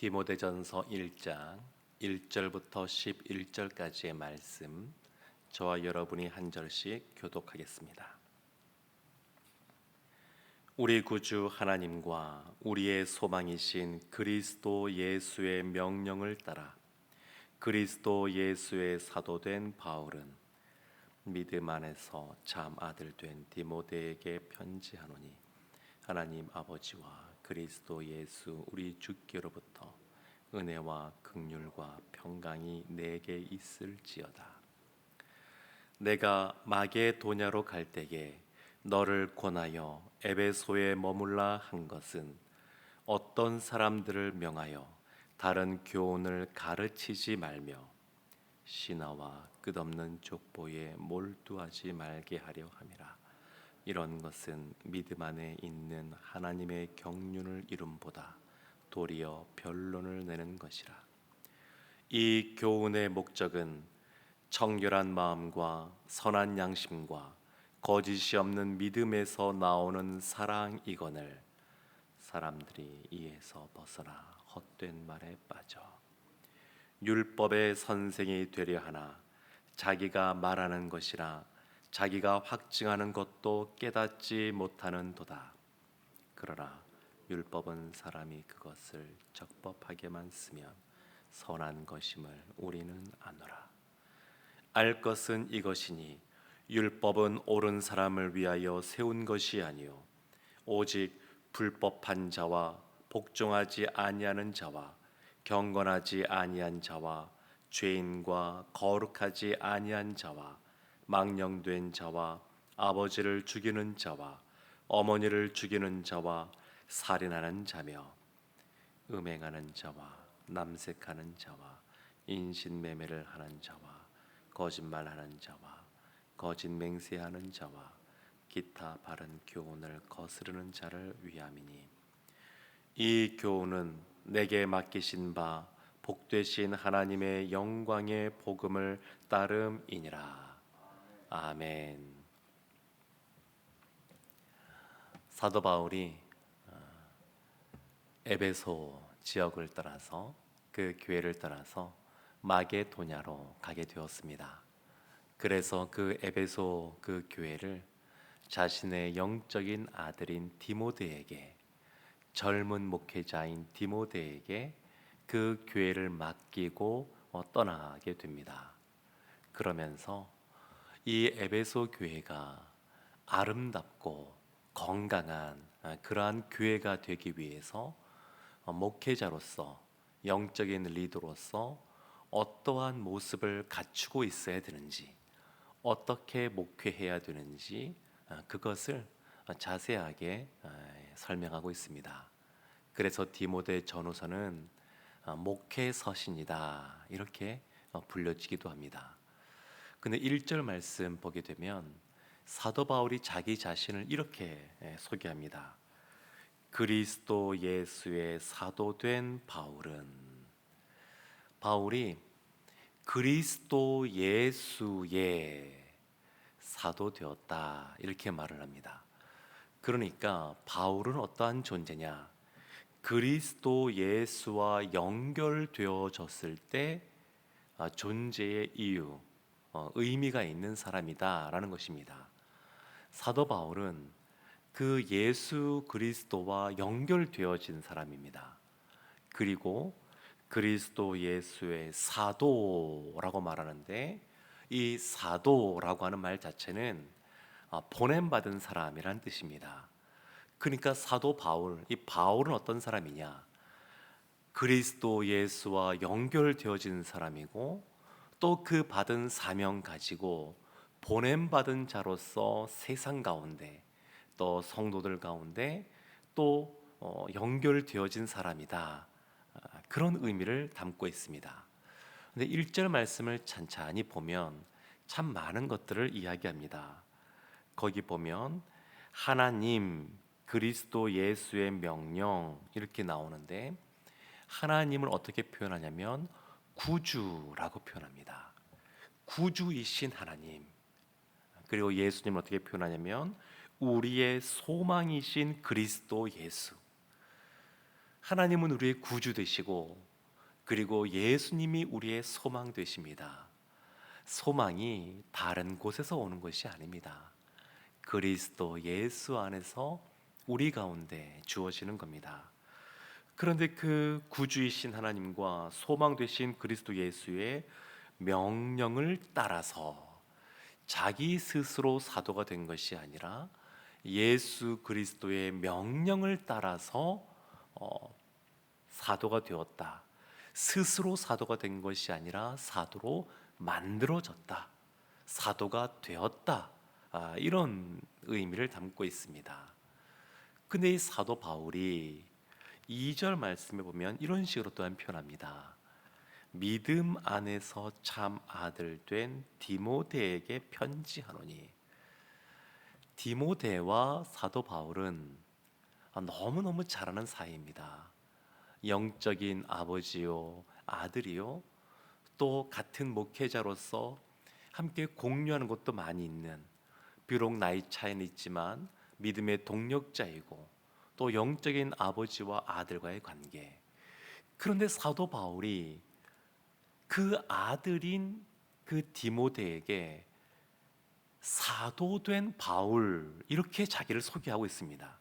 디모데전서 1장 1절부터 11절까지의 말씀, 저와 여러분이 한 절씩 교독하겠습니다. 우리 구주 하나님과 우리의 소망이신 그리스도 예수의 명령을 따라 그리스도 예수의 사도된 바울은 믿음 안에서 참 아들 된 디모데에게 편지하노니, 하나님 아버지와 그리스도 예수 우리 주께로부터 은혜와 긍휼과 평강이 내게 있을지어다. 내가 마게도냐로 갈 때에 너를 권하여 에베소에 머물라 한 것은 어떤 사람들을 명하여 다른 교훈을 가르치지 말며 신화와 끝없는 족보에 몰두하지 말게 하려 함이라. 이런 것은 믿음 안에 있는 하나님의 경륜을 이룸보다 도리어 변론을 내는 것이라. 이 교훈의 목적은 청결한 마음과 선한 양심과 거짓이 없는 믿음에서 나오는 사랑이거늘 사람들이 이에서 벗어나 헛된 말에 빠져 율법의 선생이 되려 하나 자기가 말하는 것이라 자기가 확증하는 것도 깨닫지 못하는 도다. 그러나 율법은 사람이 그것을 적법하게만 쓰면 선한 것임을 우리는 아노라. 알 것은 이것이니 율법은 옳은 사람을 위하여 세운 것이 아니요 오직 불법한 자와 복종하지 아니하는 자와 경건하지 아니한 자와 죄인과 거룩하지 아니한 자와 망령된 자와 아버지를 죽이는 자와 어머니를 죽이는 자와 살인하는 자며 음행하는 자와 남색하는 자와 인신매매를 하는 자와 거짓말하는 자와 거짓 맹세하는 자와 기타 바른 교훈을 거스르는 자를 위함이니, 이 교훈은 내게 맡기신 바 복되신 하나님의 영광의 복음을 따름이니라. 아멘. 사도 바울이 에베소 지역을 떠나서 그 교회를 떠나서 마게도냐로 가게 되었습니다. 그래서 그 에베소 그 교회를 자신의 영적인 아들인 디모데에게, 젊은 목회자인 디모데에게 그 교회를 맡기고 떠나게 됩니다. 그러면서 이 에베소 교회가 아름답고 건강한 그러한 교회가 되기 위해서 목회자로서, 영적인 리더로서 어떠한 모습을 갖추고 있어야 되는지, 어떻게 목회해야 되는지 그것을 자세하게 설명하고 있습니다. 그래서 디모데 전후서는 목회 서신이다 이렇게 불려지기도 합니다. 근데 1절 말씀 보게 되면 사도 바울이 자기 자신을 이렇게 소개합니다. 그리스도 예수의 사도된 바울이 그리스도 예수의 사도 되었다 이렇게 말을 합니다. 그러니까 바울은 어떠한 존재냐? 그리스도 예수와 연결되어졌을 때 존재의 이유, 의미가 있는 사람이다라는 것입니다. 사도 바울은 그 예수 그리스도와 연결되어진 사람입니다. 그리고 그리스도 예수의 사도라고 말하는데, 이 사도라고 하는 말 자체는 보냄받은 사람이란 뜻입니다. 그러니까 사도 바울, 이 바울은 어떤 사람이냐? 그리스도 예수와 연결되어진 사람이고, 또 그 받은 사명 가지고 보냄받은 자로서 세상 가운데, 또 성도들 가운데 또 연결되어진 사람이다, 그런 의미를 담고 있습니다. 근데 1절 말씀을 찬찬히 보면 참 많은 것들을 이야기합니다. 거기 보면 하나님, 그리스도 예수의 명령 이렇게 나오는데, 하나님을 어떻게 표현하냐면 구주라고 표현합니다. 구주이신 하나님. 그리고 예수님을 어떻게 표현하냐면 우리의 소망이신 그리스도 예수. 하나님은 우리의 구주 되시고 그리고 예수님이 우리의 소망 되십니다. 소망이 다른 곳에서 오는 것이 아닙니다. 그리스도 예수 안에서 우리 가운데 주어지는 겁니다. 그런데 그 구주이신 하나님과 소망 되신 그리스도 예수의 명령을 따라서 자기 스스로 사도가 된 것이 아니라 예수 그리스도의 명령을 따라서 사도가 되었다. 스스로 사도가 된 것이 아니라 사도로 만들어졌다. 사도가 되었다. 이런 의미를 담고 있습니다. 근데 이 사도 바울이 2절 말씀에 보면 이런 식으로 또한 표현합니다. 믿음 안에서 참 아들 된 디모데에게 편지하노니. 디모데와 사도 바울은 너무너무 잘 아는 사이입니다. 영적인 아버지요 아들이요, 또 같은 목회자로서 함께 공유하는 것도 많이 있는, 비록 나이 차이는 있지만 믿음의 동력자이고 또 영적인 아버지와 아들과의 관계. 그런데 사도 바울이 그 아들인 그 디모데에게 사도된 바울 이렇게 자기를 소개하고 있습니다.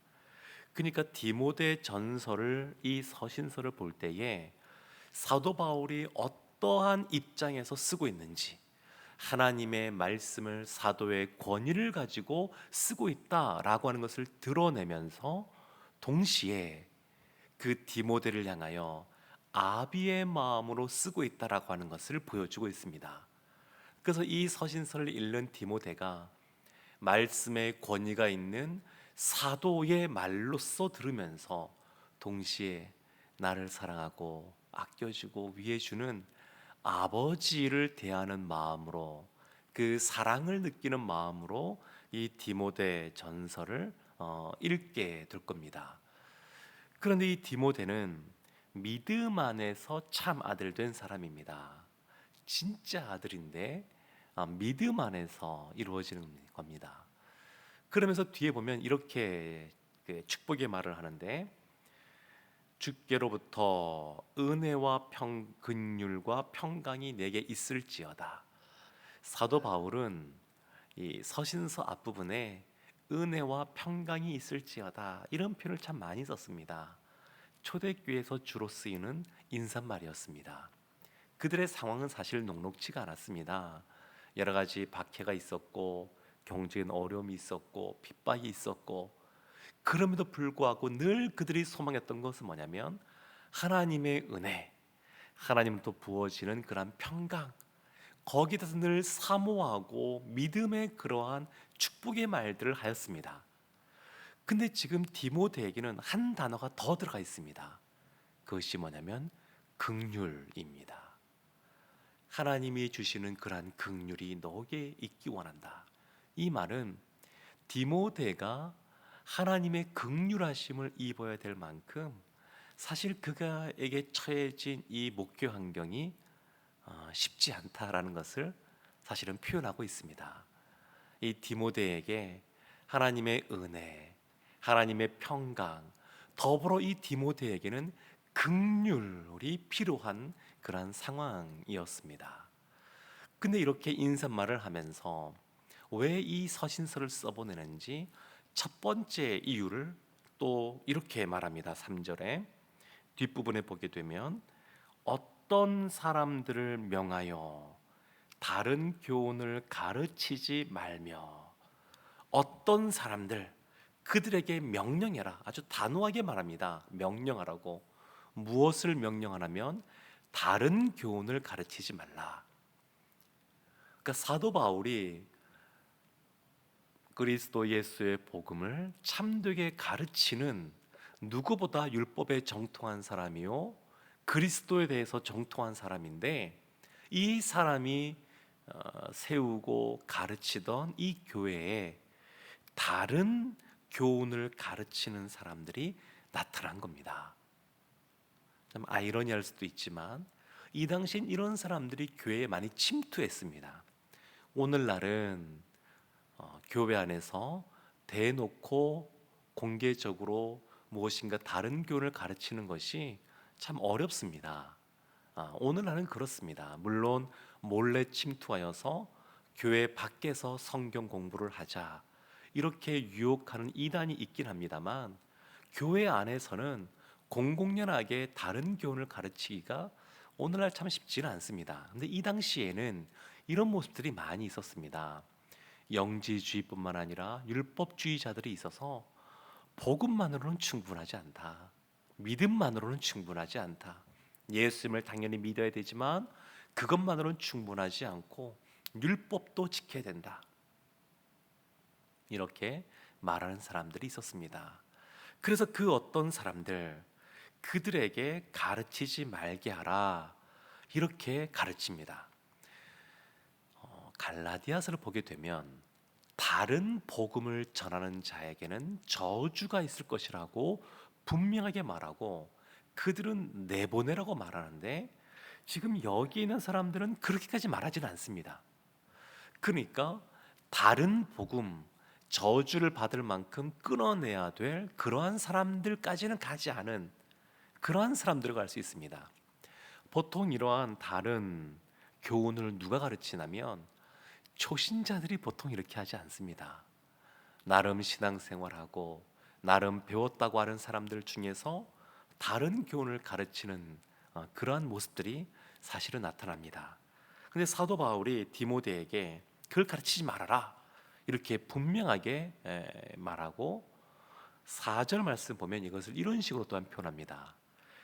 그러니까 디모데 전서를, 이 서신서를 볼 때에 사도 바울이 어떠한 입장에서 쓰고 있는지, 하나님의 말씀을 사도의 권위를 가지고 쓰고 있다라고 하는 것을 드러내면서 동시에 그 디모데를 향하여 아비의 마음으로 쓰고 있다라고 하는 것을 보여주고 있습니다. 그래서 이 서신서를 읽는 디모데가 말씀의 권위가 있는 사도의 말로써 들으면서 동시에 나를 사랑하고 아껴주고 위해주는 아버지를 대하는 마음으로, 그 사랑을 느끼는 마음으로 이 디모데 전서를 읽게 될 겁니다. 그런데 이 디모데는 믿음 안에서 참 아들 된 사람입니다. 진짜 아들인데 믿음 안에서 이루어지는 겁니다. 그러면서 뒤에 보면 이렇게 축복의 말을 하는데, 주께로부터 은혜와 긍휼과 평강이 내게 있을지어다. 사도 바울은 이 서신서 앞부분에 은혜와 평강이 있을지어다 이런 표현을 참 많이 썼습니다. 초대교회에서 주로 쓰이는 인사말이었습니다. 그들의 상황은 사실 녹록지가 않았습니다. 여러 가지 박해가 있었고 경제인 어려움이 있었고 핍박이 있었고, 그럼에도 불구하고 늘 그들이 소망했던 것은 뭐냐면 하나님의 은혜, 하나님부터 부어지는 그러한 평강, 거기에 대해서 늘 사모하고 믿음의 그러한 축복의 말들을 하였습니다. 근데 지금 디모데에게는 한 단어가 더 들어가 있습니다. 그것이 뭐냐면 긍휼입니다. 하나님이 주시는 그러한 긍휼이 너에게 있기 원한다. 이 말은 디모데가 하나님의 긍휼하심을 입어야 될 만큼 사실 그가에게 처해진 이 목회 환경이 쉽지 않다라는 것을 사실은 표현하고 있습니다. 이 디모데에게 하나님의 은혜, 하나님의 평강, 더불어 이 디모데에게는 긍휼이 필요한 그러한 상황이었습니다. 근데 이렇게 인사말을 하면서 왜 이 서신서를 써보내는지 첫 번째 이유를 또 이렇게 말합니다. 3절에 뒷부분에 보게 되면 어떤 사람들을 명하여 다른 교훈을 가르치지 말며, 어떤 사람들, 그들에게 명령해라. 아주 단호하게 말합니다. 명령하라고. 무엇을 명령하냐면 다른 교훈을 가르치지 말라. 그러니까 사도 바울이 그리스도 예수의 복음을 참되게 가르치는 누구보다 율법에 정통한 사람이요 그리스도에 대해서 정통한 사람인데, 이 사람이 세우고 가르치던 이 교회에 다른 교훈을 가르치는 사람들이 나타난 겁니다. 좀 아이러니할 수도 있지만 이 당시엔 이런 사람들이 교회에 많이 침투했습니다. 오늘날은 교회 안에서 대놓고 공개적으로 무엇인가 다른 교훈을 가르치는 것이 참 어렵습니다. 오늘날은 그렇습니다. 물론 몰래 침투하여서 교회 밖에서 성경 공부를 하자 이렇게 유혹하는 이단이 있긴 합니다만, 교회 안에서는 공공연하게 다른 교훈을 가르치기가 오늘날 참 쉽지는 않습니다. 근데 이 당시에는 이런 모습들이 많이 있었습니다. 영지주의뿐만 아니라 율법주의자들이 있어서 복음만으로는 충분하지 않다. 믿음만으로는 충분하지 않다. 예수님을 당연히 믿어야 되지만 그것만으로는 충분하지 않고 율법도 지켜야 된다. 이렇게 말하는 사람들이 있었습니다. 그래서 그 어떤 사람들, 그들에게 가르치지 말게 하라 이렇게 가르칩니다. 갈라디아서를 보게 되면 다른 복음을 전하는 자에게는 저주가 있을 것이라고 분명하게 말하고, 그들은 내보내라고 말하는데 지금 여기 있는 사람들은 그렇게까지 말하지는 않습니다. 그러니까 다른 복음, 저주를 받을 만큼 끊어내야 될 그러한 사람들까지는 가지 않은 그러한 사람들을 갈 수 있습니다. 보통 이러한 다른 교훈을 누가 가르치냐면 초신자들이 보통 이렇게 하지 않습니다. 나름 신앙생활하고 나름 배웠다고 하는 사람들 중에서 다른 교훈을 가르치는 그러한 모습들이 사실은 나타납니다. 근데 사도 바울이 디모데에게 그걸 가르치지 말아라 이렇게 분명하게 말하고, 4절 말씀 보면 이것을 이런 식으로 또한 표현합니다.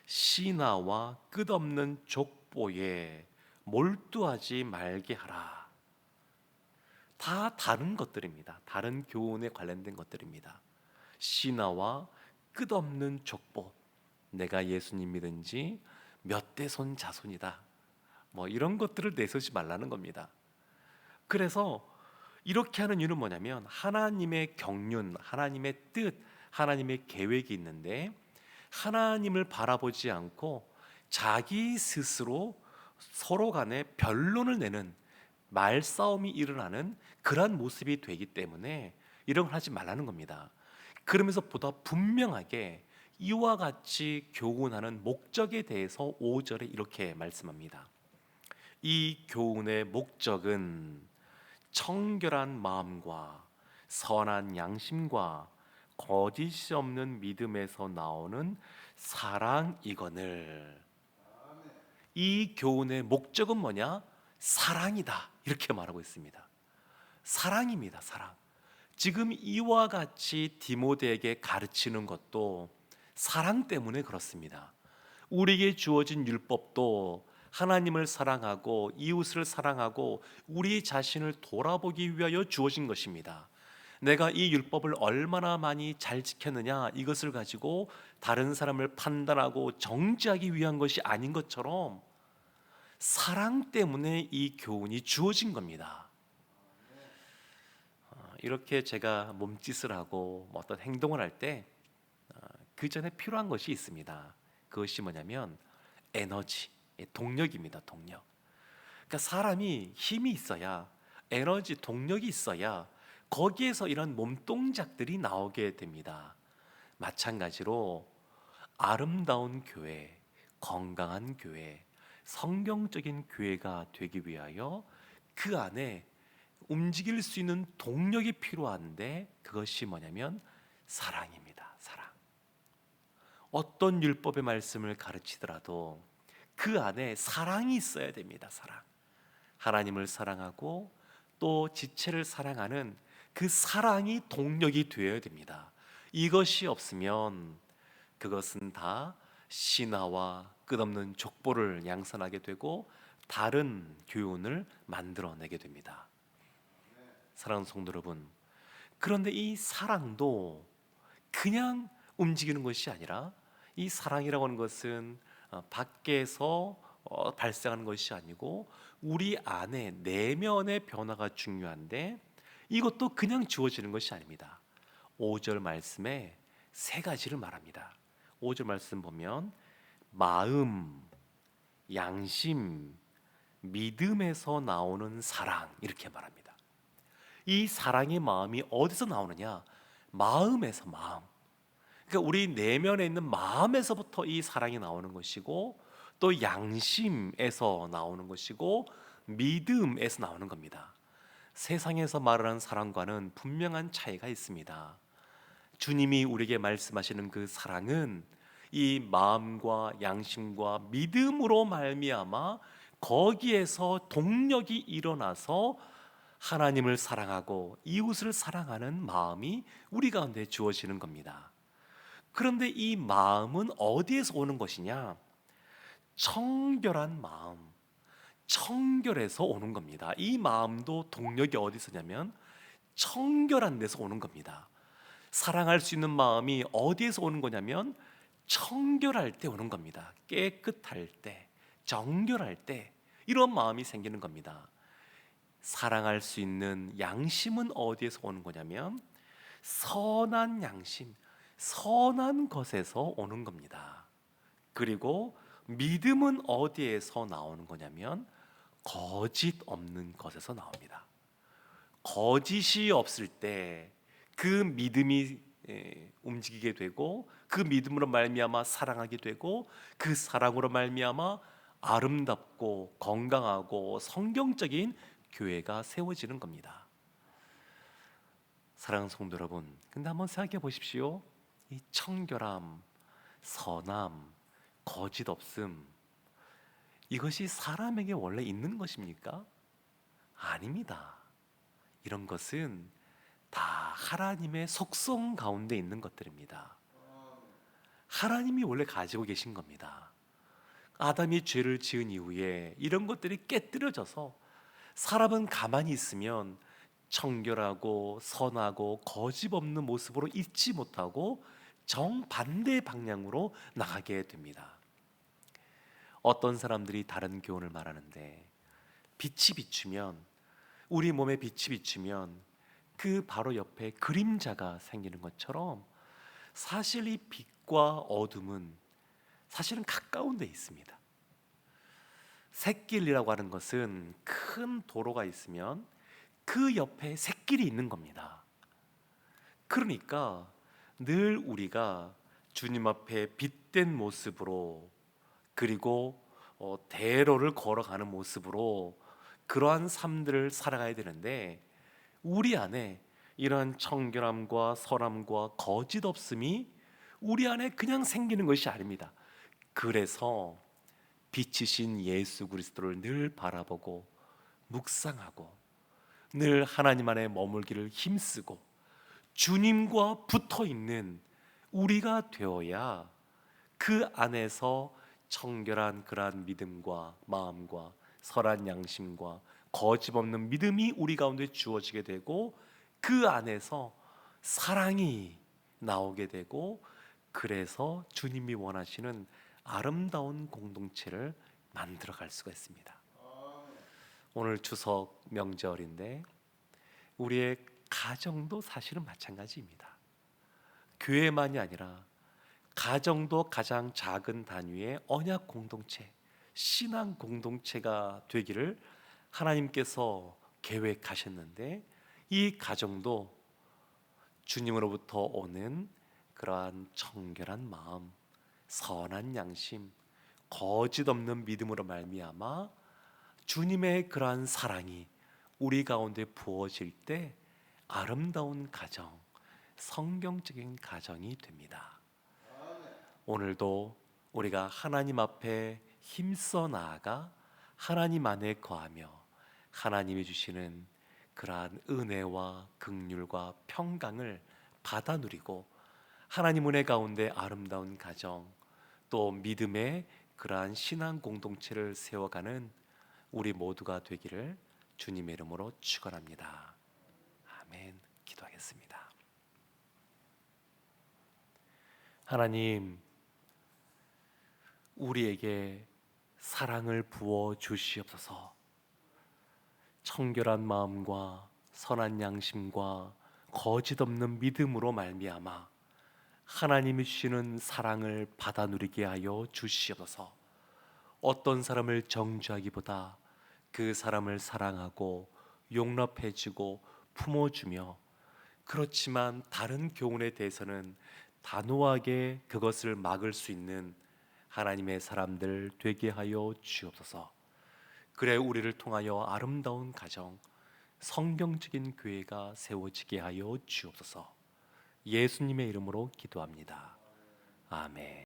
신하와 끝없는 족보에 몰두하지 말게 하라. 다 다른 것들입니다. 다른 교훈에 관련된 것들입니다. 신하와 끝없는 족보, 내가 예수님 믿은지 몇 대손 자손이다, 뭐 이런 것들을 내세우지 말라는 겁니다. 그래서 이렇게 하는 이유는 뭐냐면 하나님의 경륜, 하나님의 뜻, 하나님의 계획이 있는데 하나님을 바라보지 않고 자기 스스로 서로 간에 변론을 내는 말싸움이 일어나는 그러한 모습이 되기 때문에 이런 걸 하지 말라는 겁니다. 그러면서 보다 분명하게 이와 같이 교훈하는 목적에 대해서 5절에 이렇게 말씀합니다. 이 교훈의 목적은 청결한 마음과 선한 양심과 거짓이 없는 믿음에서 나오는 사랑이거늘. 이 교훈의 목적은 뭐냐? 사랑이다, 이렇게 말하고 있습니다. 사랑입니다. 사랑. 지금 이와 같이 디모데에게 가르치는 것도 사랑 때문에 그렇습니다. 우리에게 주어진 율법도 하나님을 사랑하고 이웃을 사랑하고 우리 자신을 돌아보기 위하여 주어진 것입니다. 내가 이 율법을 얼마나 많이 잘 지켰느냐, 이것을 가지고 다른 사람을 판단하고 정죄하기 위한 것이 아닌 것처럼 사랑 때문에 이 교훈이 주어진 겁니다. 이렇게 제가 몸짓을 하고 어떤 행동을 할 때 그 전에 필요한 것이 있습니다. 그것이 뭐냐면 에너지, 동력입니다. 동력. 그러니까 사람이 힘이 있어야, 에너지, 동력이 있어야 거기에서 이런 몸동작들이 나오게 됩니다. 마찬가지로 아름다운 교회, 건강한 교회, 성경적인 교회가 되기 위하여 그 안에 움직일 수 있는 동력이 필요한데 그것이 뭐냐면 사랑입니다. 사랑. 어떤 율법의 말씀을 가르치더라도 그 안에 사랑이 있어야 됩니다. 사랑. 하나님을 사랑하고 또 지체를 사랑하는 그 사랑이 동력이 되어야 됩니다. 이것이 없으면 그것은 다 신화와 끝없는 족보를 양산하게 되고 다른 교훈을 만들어내게 됩니다. 사랑하는 성도 여러분, 그런데 이 사랑도 그냥 움직이는 것이 아니라, 이 사랑이라고 하는 것은 밖에서 발생하는 것이 아니고 우리 안에 내면의 변화가 중요한데 이것도 그냥 주어지는 것이 아닙니다. 5절 말씀에 세 가지를 말합니다. 5절 말씀 보면 마음, 양심, 믿음에서 나오는 사랑, 이렇게 말합니다. 이 사랑의 마음이 어디서 나오느냐? 마음에서. 마음. 그러니까 우리 내면에 있는 마음에서부터 이 사랑이 나오는 것이고, 또 양심에서 나오는 것이고, 믿음에서 나오는 겁니다. 세상에서 말하는 사랑과는 분명한 차이가 있습니다. 주님이 우리에게 말씀하시는 그 사랑은 이 마음과 양심과 믿음으로 말미암아 거기에서 동력이 일어나서 하나님을 사랑하고 이웃을 사랑하는 마음이 우리 가운데 주어지는 겁니다. 그런데 이 마음은 어디에서 오는 것이냐? 청결한 마음, 청결에서 오는 겁니다. 이 마음도 동력이 어디서냐면 청결한 데서 오는 겁니다. 사랑할 수 있는 마음이 어디에서 오는 거냐면 청결할 때 오는 겁니다. 깨끗할 때, 정결할 때 이런 마음이 생기는 겁니다. 사랑할 수 있는 양심은 어디에서 오는 거냐면 선한 양심, 선한 것에서 오는 겁니다. 그리고 믿음은 어디에서 나오는 거냐면 거짓 없는 것에서 나옵니다. 거짓이 없을 때 그 믿음이 움직이게 되고, 그 믿음으로 말미암아 사랑하게 되고, 그 사랑으로 말미암아 아름답고 건강하고 성경적인 교회가 세워지는 겁니다. 사랑하는 성도 여러분, 근데 한번 생각해 보십시오. 이 청결함, 선함, 거짓 없음, 이것이 사람에게 원래 있는 것입니까? 아닙니다. 이런 것은 다 하나님의 속성 가운데 있는 것들입니다. 하나님이 원래 가지고 계신 겁니다. 아담이 죄를 지은 이후에 이런 것들이 깨뜨려져서 사람은 가만히 있으면 청결하고 선하고 거짓 없는 모습으로 있지 못하고 정반대 방향으로 나가게 됩니다. 어떤 사람들이 다른 교훈을 말하는데, 빛이 비추면, 우리 몸에 빛이 비추면 그 바로 옆에 그림자가 생기는 것처럼 사실 이 빛과 어둠은 사실은 가까운 데 있습니다. 샛길이라고 하는 것은 큰 도로가 있으면 그 옆에 샛길이 있는 겁니다. 그러니까 늘 우리가 주님 앞에 빛된 모습으로, 그리고 대로를 걸어가는 모습으로 그러한 삶들을 살아가야 되는데, 우리 안에 이러한 청결함과 선함과 거짓 없음이 우리 안에 그냥 생기는 것이 아닙니다. 그래서 빛이신 예수 그리스도를 늘 바라보고 묵상하고 늘 하나님 안에 머물기를 힘쓰고 주님과 붙어 있는 우리가 되어야 그 안에서 청결한 그러한 믿음과 마음과 선한 양심과 거짓 없는 믿음이 우리 가운데 주어지게 되고, 그 안에서 사랑이 나오게 되고, 그래서 주님이 원하시는 아름다운 공동체를 만들어 갈 수가 있습니다. 오늘 추석 명절인데 우리의 가정도 사실은 마찬가지입니다. 교회만이 아니라 가정도 가장 작은 단위의 언약 공동체, 신앙 공동체가 되기를 하나님께서 계획하셨는데, 이 가정도 주님으로부터 오는 그러한 청결한 마음, 선한 양심, 거짓 없는 믿음으로 말미암아 주님의 그러한 사랑이 우리 가운데 부어질 때 아름다운 가정, 성경적인 가정이 됩니다. 오늘도 우리가 하나님 앞에 힘써 나아가 하나님 안에 거하며 하나님이 주시는 그러한 은혜와 긍휼과 평강을 받아 누리고 하나님 은혜 가운데 아름다운 가정, 또 믿음의 그러한 신앙 공동체를 세워가는 우리 모두가 되기를 주님의 이름으로 축원합니다. 아멘. 기도하겠습니다. 하나님, 우리에게 사랑을 부어 주시옵소서. 청결한 마음과 선한 양심과 거짓 없는 믿음으로 말미암아 하나님이 주시는 사랑을 받아 누리게 하여 주시옵소서. 어떤 사람을 정죄하기보다 그 사람을 사랑하고 용납해주고 품어주며, 그렇지만 다른 교훈에 대해서는 단호하게 그것을 막을 수 있는 하나님의 사람들 되게 하여 주옵소서. 그래 우리를 통하여 아름다운 가정, 성경적인 교회가 세워지게 하여 주옵소서. 예수님의 이름으로 기도합니다. 아멘.